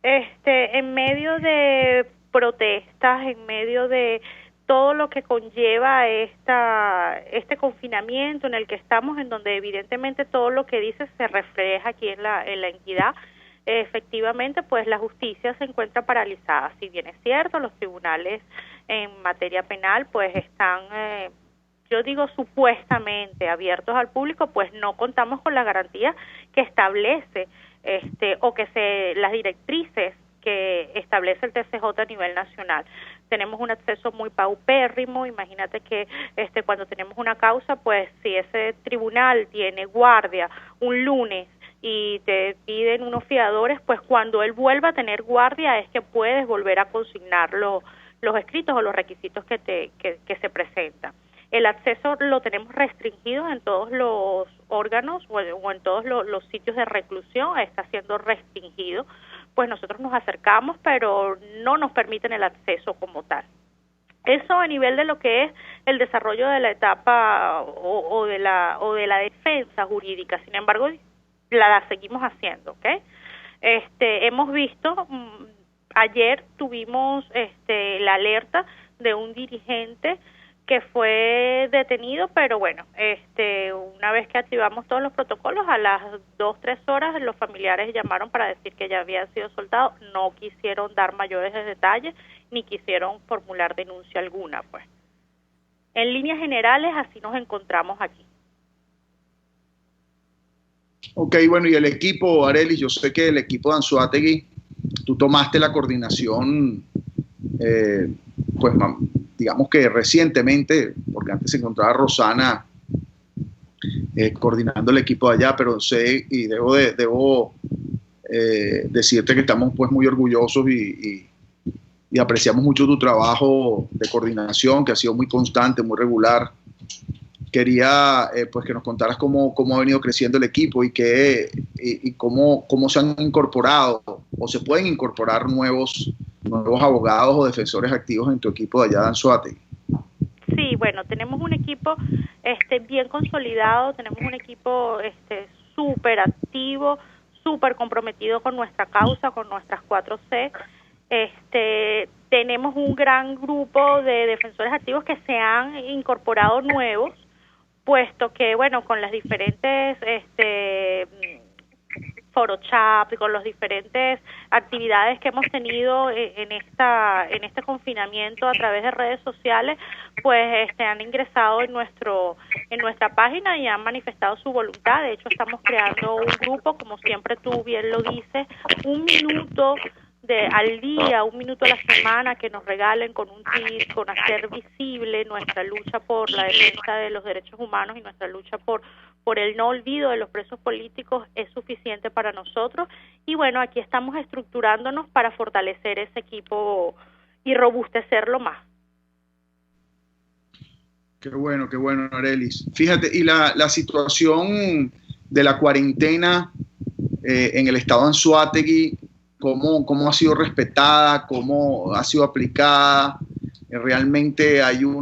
en medio de protestas, en medio de todo lo que conlleva este confinamiento en el que estamos, en donde evidentemente todo lo que dice se refleja aquí en la entidad. Efectivamente, pues la justicia se encuentra paralizada. Si bien es cierto, los tribunales en materia penal pues están, yo digo supuestamente abiertos al público, pues no contamos con la garantía que establece las directrices que establece el TCJ a nivel nacional. Tenemos un acceso muy paupérrimo. Imagínate que cuando tenemos una causa, pues si ese tribunal tiene guardia un lunes y te piden unos fiadores, pues cuando él vuelva a tener guardia es que puedes volver a consignar los escritos o los requisitos que se presentan. El acceso lo tenemos restringido en todos los órganos o en todos los sitios de reclusión, está siendo restringido. Pues nosotros nos acercamos, pero no nos permiten el acceso como tal. Eso a nivel de lo que es el desarrollo de la etapa o de la defensa jurídica. Sin embargo, la seguimos haciendo, ¿ok? Hemos visto, ayer tuvimos la alerta de un dirigente que fue detenido, pero bueno, una vez que activamos todos los protocolos, a las 2-3 horas los familiares llamaron para decir que ya había sido soltado, no quisieron dar mayores detalles, ni quisieron formular denuncia alguna, pues. En líneas generales, así nos encontramos aquí. Ok, bueno, y el equipo, Arelis, yo sé que el equipo de Anzoátegui, tú tomaste la coordinación, pues digamos que recientemente, porque antes se encontraba Rosana coordinando el equipo de allá, pero sé y debo decirte que estamos pues muy orgullosos y apreciamos mucho tu trabajo de coordinación, que ha sido muy constante, muy regular. Quería pues que nos contaras cómo ha venido creciendo el equipo y cómo se han incorporado o se pueden incorporar nuevos abogados o defensores activos en tu equipo de allá de Anzoátegui. Sí, bueno, tenemos un equipo bien consolidado, tenemos un equipo súper activo, súper comprometido con nuestra causa, con nuestras 4C. Tenemos un gran grupo de defensores activos que se han incorporado nuevos, puesto que, bueno, con las diferentes foro chat y con las diferentes actividades que hemos tenido en este confinamiento a través de redes sociales, pues han ingresado en nuestra página y han manifestado su voluntad. De hecho, estamos creando un grupo, como siempre tú bien lo dices, 1 minuto al día, 1 minuto a la semana que nos regalen con un tweet, con hacer visible nuestra lucha por la defensa de los derechos humanos y nuestra lucha por el no olvido de los presos políticos es suficiente para nosotros. Y bueno, aquí estamos estructurándonos para fortalecer ese equipo y robustecerlo más. Qué bueno, Arelis. Fíjate, y la situación de la cuarentena en el estado Anzoátegui, cómo ha sido respetada, cómo ha sido aplicada. Realmente yo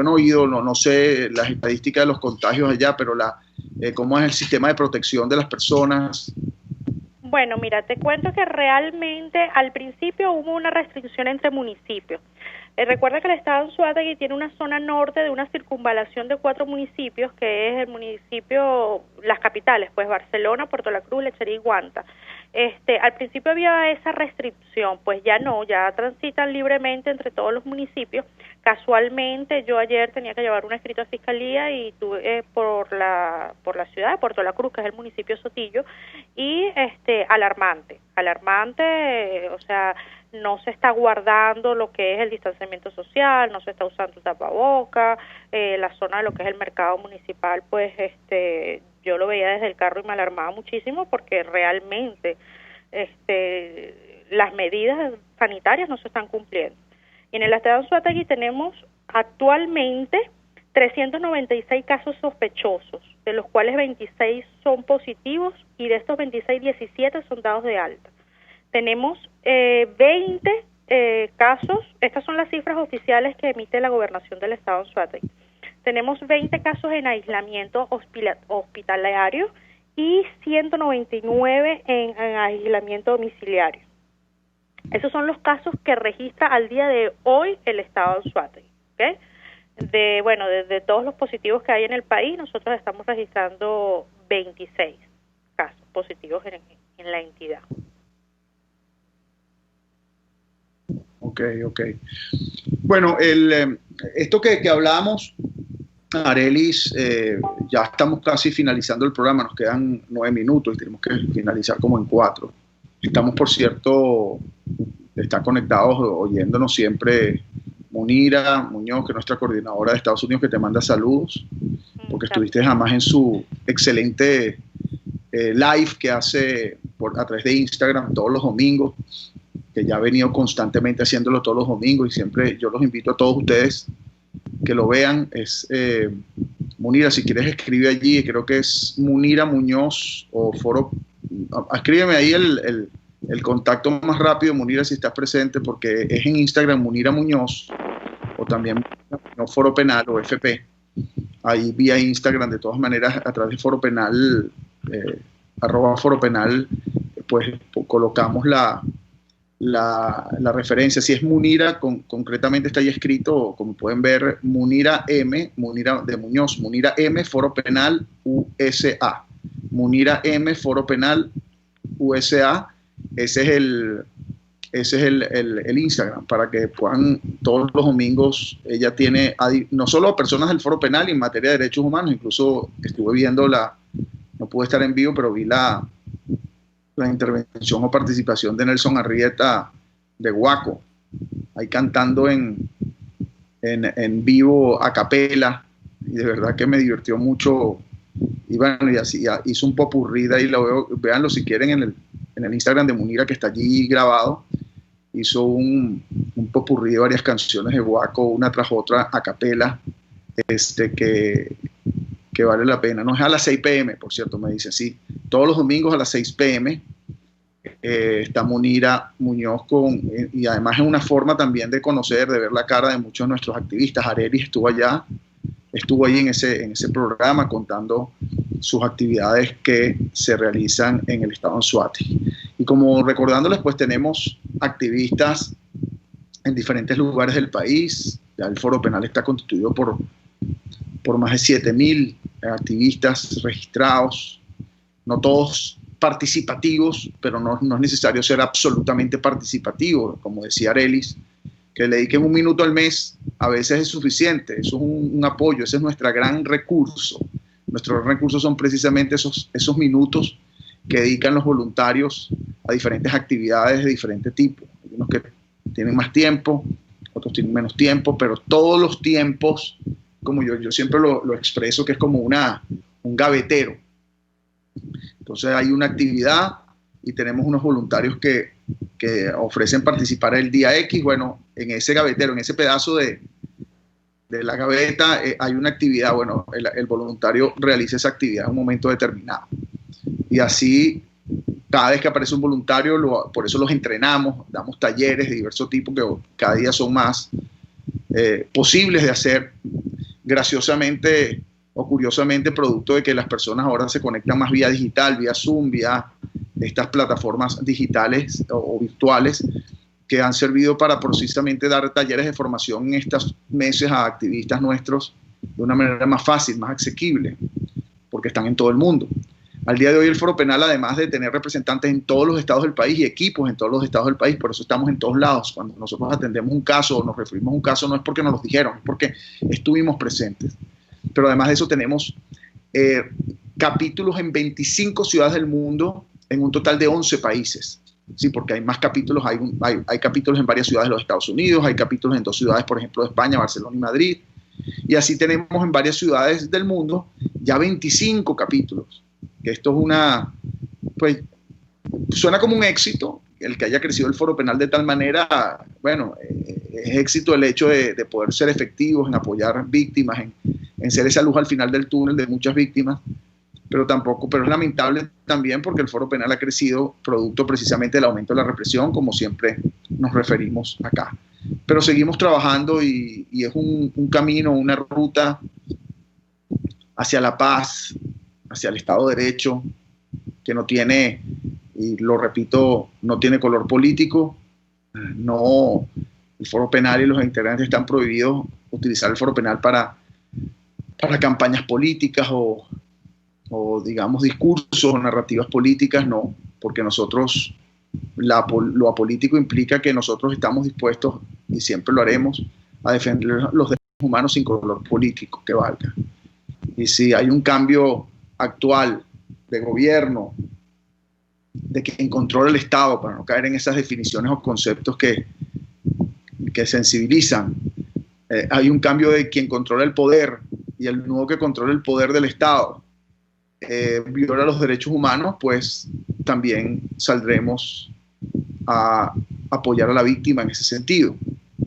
no he oído, no sé las estadísticas de los contagios allá, pero cómo es el sistema de protección de las personas. Bueno, mira, te cuento que realmente al principio hubo una restricción entre municipios. Recuerda que el estado de Anzoátegui tiene una zona norte de una circunvalación de 4 municipios, que es el municipio, las capitales, pues Barcelona, Puerto La Cruz, Lechería y Guanta. Al principio había esa restricción, pues ya no, ya transitan libremente entre todos los municipios. Casualmente yo ayer tenía que llevar un escrito a fiscalía y tuve por la ciudad de Puerto La Cruz, que es el municipio Sotillo, y alarmante, o sea, no se está guardando lo que es el distanciamiento social, no se está usando tapaboca, la zona de lo que es el mercado municipal, pues yo lo veía desde el carro y me alarmaba muchísimo porque realmente las medidas sanitarias no se están cumpliendo. Y en el estado de Anzoátegui tenemos actualmente 396 casos sospechosos, de los cuales 26 son positivos y de estos 26, 17 son dados de alta. Tenemos 20 casos, estas son las cifras oficiales que emite la gobernación del estado de Anzoátegui. Tenemos 20 casos en aislamiento hospitalario y 199 en aislamiento domiciliario. Esos son los casos que registra al día de hoy el estado de Anzoátegui, ¿okay? De todos los positivos que hay en el país, nosotros estamos registrando 26 casos positivos en la entidad. Ok. Bueno, esto que hablamos, Arelis, ya estamos casi finalizando el programa, nos quedan 9 minutos y tenemos que finalizar como en 4. Estamos, por cierto, está conectados, oyéndonos siempre Munira Muñoz, que es nuestra coordinadora de Estados Unidos, que te manda saludos, porque estuviste jamás en su excelente live que hace a través de Instagram todos los domingos, que ya ha venido constantemente haciéndolo todos los domingos, y siempre yo los invito a todos ustedes que lo vean. Es Munira, si quieres escribe allí, creo que es Munira Muñoz o Foro, escríbeme ahí el contacto más rápido, Munira, si estás presente, porque es en Instagram Munira Muñoz, o también no Foro Penal o FP, ahí vía Instagram. De todas maneras, a través de Foro Penal, @Foro Penal, pues colocamos la referencia. Si es Munira, concretamente está ahí escrito, como pueden ver, Munira M, Munira de Muñoz, Munira M, Foro Penal USA, Munira M, Foro Penal USA. Ese es el Instagram, para que puedan, todos los domingos, ella tiene no solo personas del Foro Penal en materia de derechos humanos, incluso estuve viendo no pude estar en vivo, pero vi la intervención o participación de Nelson Arrieta de Guaco, ahí cantando en vivo a capela, y de verdad que me divirtió mucho. Y bueno, y así hizo un popurrí de ahí, véanlo si quieren en el Instagram de Munira, que está allí grabado. Hizo un popurrí de varias canciones de Guaco, una tras otra a capela, que vale la pena. No es a las 6 p.m., por cierto, me dice, sí, todos los domingos a las 6 p.m. Está Munira Muñoz y además es una forma también de conocer, de ver la cara de muchos de nuestros activistas. Arelis estuvo ahí en ese programa contando sus actividades que se realizan en el estado de Anzoátegui. Y como recordándoles, pues tenemos activistas en diferentes lugares del país. Ya el Foro Penal está constituido por más de 7.000 activistas registrados, no todos participativos, pero no es necesario ser absolutamente participativo. Como decía Arelis, que le dediquen 1 minuto al mes a veces es suficiente. Eso es un apoyo, ese es nuestro gran recurso. Nuestros recursos son precisamente esos minutos que dedican los voluntarios a diferentes actividades de diferente tipo. Hay unos que tienen más tiempo, otros tienen menos tiempo, pero todos los tiempos, como yo siempre lo expreso, que es como un gavetero. Entonces hay una actividad y tenemos unos voluntarios que ofrecen participar el día X. Bueno, en ese gavetero, en ese pedazo de de la gaveta, hay una actividad, bueno, el voluntario realiza esa actividad en un momento determinado. Y así, cada vez que aparece un voluntario, por eso los entrenamos, damos talleres de diversos tipos que cada día son más posibles de hacer, graciosamente o curiosamente, producto de que las personas ahora se conectan más vía digital, vía Zoom, vía estas plataformas digitales o virtuales, que han servido para precisamente dar talleres de formación en estos meses a activistas nuestros de una manera más fácil, más asequible, porque están en todo el mundo. Al día de hoy el Foro Penal, además de tener representantes en todos los estados del país y equipos en todos los estados del país, por eso estamos en todos lados. Cuando nosotros atendemos un caso o nos referimos a un caso, no es porque nos lo dijeron, es porque estuvimos presentes. Pero además de eso tenemos capítulos en 25 ciudades del mundo, en un total de 11 países. Sí, porque hay más capítulos, hay capítulos en varias ciudades de los Estados Unidos, hay capítulos en 2 ciudades, por ejemplo, de España, Barcelona y Madrid. Y así tenemos en varias ciudades del mundo ya 25 capítulos. Esto es pues suena como un éxito, el que haya crecido el Foro Penal de tal manera, bueno, es éxito el hecho de poder ser efectivos en apoyar víctimas, en ser esa luz al final del túnel de muchas víctimas, pero es lamentable también porque el Foro Penal ha crecido producto precisamente del aumento de la represión, como siempre nos referimos acá. Pero seguimos trabajando y es un camino, una ruta hacia la paz, hacia el Estado de Derecho, que no tiene, y lo repito, no tiene color político. No, el Foro Penal y los integrantes están prohibidos utilizar el Foro Penal para campañas políticas o digamos discursos o narrativas políticas, no, porque nosotros, lo apolítico implica que nosotros estamos dispuestos, y siempre lo haremos, a defender los derechos humanos sin color político que valga. Y si hay un cambio actual de gobierno, de quien controla el Estado, para no caer en esas definiciones o conceptos que sensibilizan, hay un cambio de quien controla el poder, y el nuevo que controla el poder del Estado viola los derechos humanos, pues también saldremos a apoyar a la víctima en ese sentido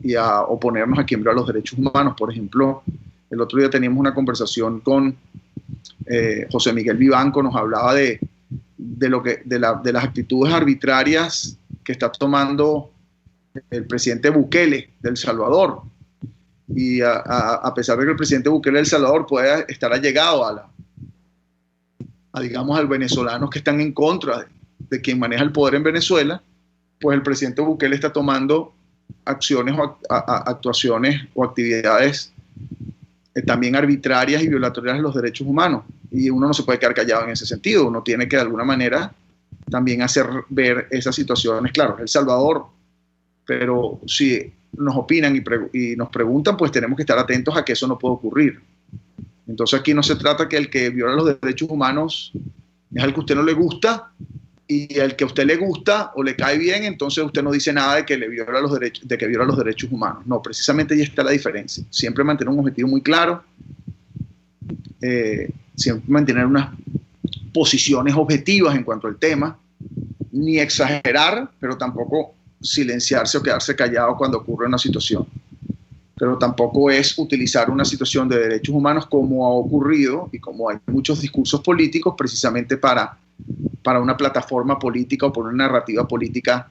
y a oponernos a quien viola los derechos humanos. Por ejemplo, el otro día teníamos una conversación con José Miguel Vivanco, nos hablaba de las actitudes arbitrarias que está tomando el presidente Bukele de El Salvador. Y a pesar de que el presidente Bukele de El Salvador pueda estar allegado digamos, a los venezolanos que están en contra de quien maneja el poder en Venezuela, pues el presidente Bukele está tomando acciones o actuaciones o actividades también arbitrarias y violatorias de los derechos humanos. Y uno no se puede quedar callado en ese sentido. Uno tiene que de alguna manera también hacer ver esas situaciones. Claro, El Salvador, pero si nos opinan y nos preguntan, pues tenemos que estar atentos a que eso no puede ocurrir. Entonces aquí no se trata que el que viola los derechos humanos es al que a usted no le gusta, y el que a usted le gusta o le cae bien, entonces usted no dice nada de que viola los derechos humanos. No, precisamente ahí está la diferencia. Siempre mantener un objetivo muy claro, siempre mantener unas posiciones objetivas en cuanto al tema, ni exagerar, pero tampoco silenciarse o quedarse callado cuando ocurre una situación. Pero tampoco es utilizar una situación de derechos humanos como ha ocurrido y como hay muchos discursos políticos precisamente para una plataforma política o por una narrativa política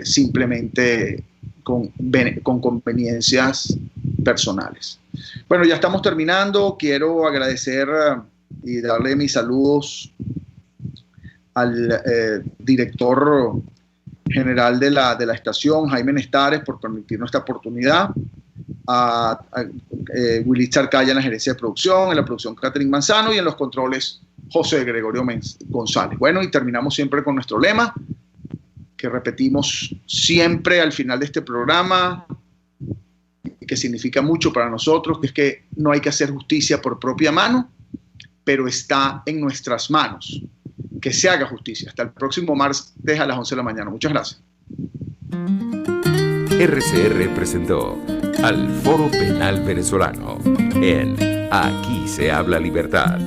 simplemente con conveniencias personales. Bueno, ya estamos terminando. Quiero agradecer y darle mis saludos al director general de la estación, Jaime Nestares, por permitirnos esta oportunidad, a Willy Charcaya en la gerencia de producción, en la producción Catherine Manzano y en los controles José Gregorio González. Bueno, y terminamos siempre con nuestro lema, que repetimos siempre al final de este programa, y que significa mucho para nosotros, que es que no hay que hacer justicia por propia mano, pero está en nuestras manos que se haga justicia. Hasta el próximo martes a las 11 de la mañana. Muchas gracias. RCR presentó al Foro Penal Venezolano en Aquí se habla libertad.